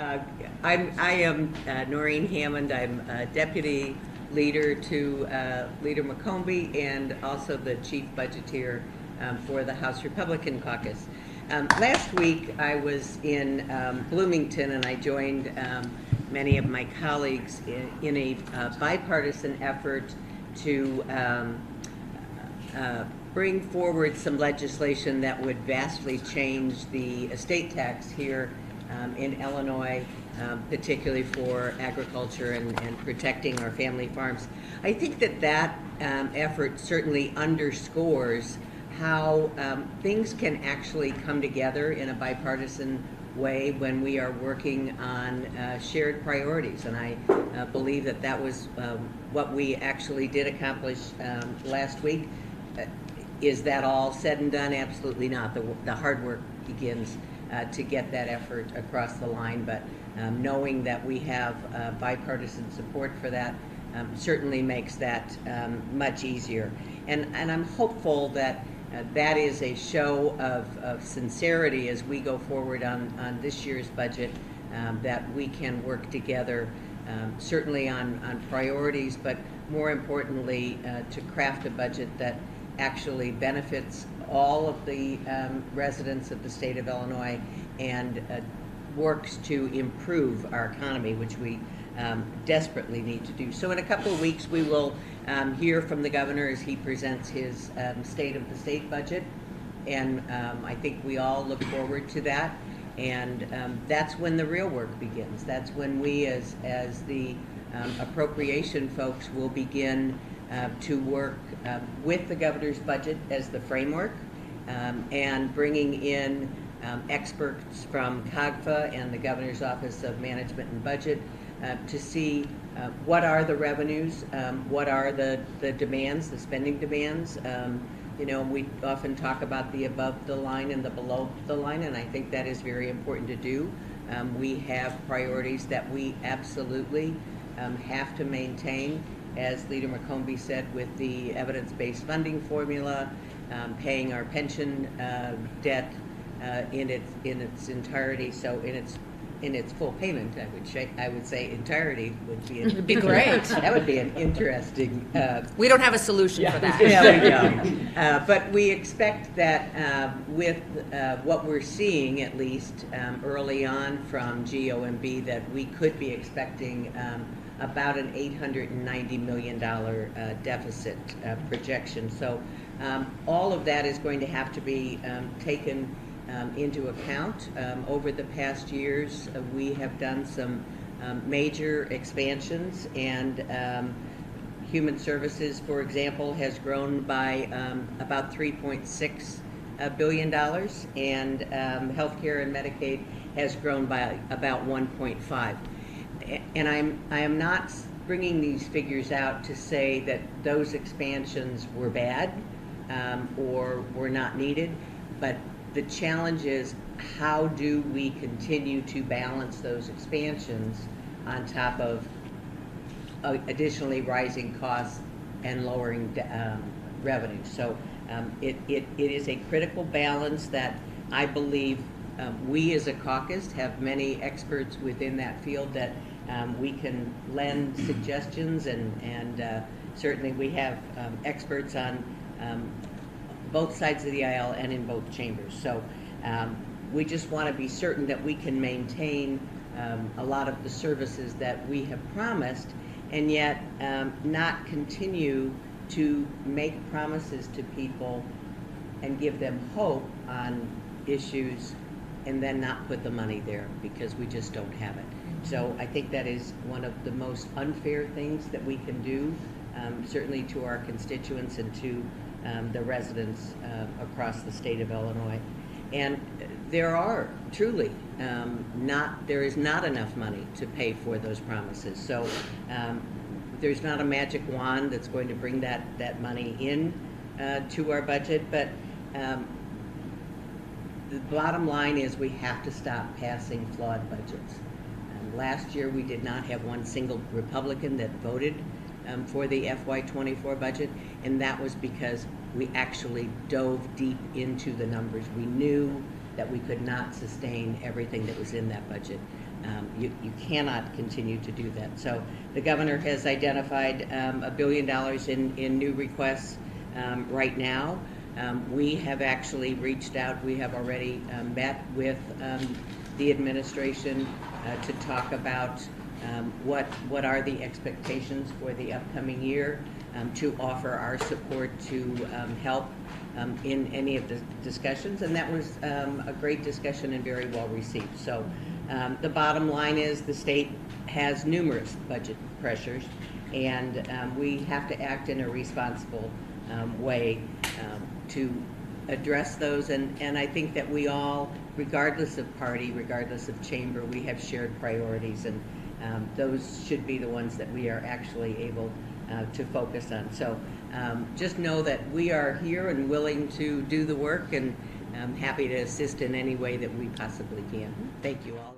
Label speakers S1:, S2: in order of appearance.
S1: I am Norine Hammond. I'm Deputy Leader to Leader R-Macomb and also the Chief Budgeteer for the House Republican Caucus. Last week I was in Bloomington and I joined many of my colleagues in a bipartisan effort to bring forward some legislation that would vastly change the estate tax here in Illinois, particularly for agriculture and protecting our family farms. I think that effort certainly underscores how things can actually come together in a bipartisan way when we are working on shared priorities. And I believe that was what we actually did accomplish last week. Is that all said and done? Absolutely not. The hard work begins to get that effort across the line, but knowing that we have bipartisan support for that certainly makes that much easier. And I'm hopeful that that is a show of sincerity as we go forward on this year's budget, that we can work together certainly on priorities, but more importantly to craft a budget that actually benefits all of the residents of the state of Illinois and works to improve our economy, which we desperately need to do. So in a couple of weeks we will hear from the governor as he presents his state of the state budget, and I think we all look forward to that, and that's when the real work begins. That's when we as the appropriation folks will begin to work with the governor's budget as the framework, and bringing in experts from COGFA and the Governor's Office of Management and Budget to see what are the revenues, what are the demands, the spending demands. You know, we often talk about the above the line and the below the line, and I think that is very important to do. We have priorities that we absolutely have to maintain, as Leader R-Macomb said, with the evidence-based funding formula, paying our pension debt in its entirety. So in its full payment, I would say entirety would be.
S2: It'd be great.
S1: That would be an interesting.
S2: We don't have a solution for that.
S1: Yeah, we don't. But we expect that with what we're seeing, at least early on from GOMB, that we could be expecting about an $890 million deficit projection. So all of that is going to have to be taken into account. Over the past years, we have done some major expansions, and human services, for example, has grown by about $3.6 billion, and healthcare and Medicaid has grown by about 1.5. And I am not bringing these figures out to say that those expansions were bad or were not needed, but the challenge is, how do we continue to balance those expansions on top of additionally rising costs and lowering revenue? So it is a critical balance that I believe we as a caucus have many experts within that field that we can lend suggestions, and certainly we have experts on both sides of the aisle and in both chambers. So we just want to be certain that we can maintain a lot of the services that we have promised, and yet not continue to make promises to people and give them hope on issues and then not put the money there because we just don't have it. So I think that is one of the most unfair things that we can do, certainly to our constituents and to the residents across the state of Illinois. And there are truly there is not enough money to pay for those promises. So there's not a magic wand that's going to bring that money in to our budget, but the bottom line is we have to stop passing flawed budgets. Last year we did not have one single Republican that voted for the FY24 budget, and that was because we actually dove deep into the numbers. We knew that we could not sustain everything that was in that budget. You cannot continue to do that. So the governor has identified $1 billion in new requests right now. We have actually reached out. We have already met with the administration to talk about what are the expectations for the upcoming year, to offer our support to help in any of the discussions, and that was a great discussion and very well received. So the bottom line is the state has numerous budget pressures, and we have to act in a responsible way to address those, and I think that we all, regardless of party, regardless of chamber, we have shared priorities, and those should be the ones that we are actually able to focus on. So just know that we are here and willing to do the work, and I'm happy to assist in any way that we possibly can. Thank you all.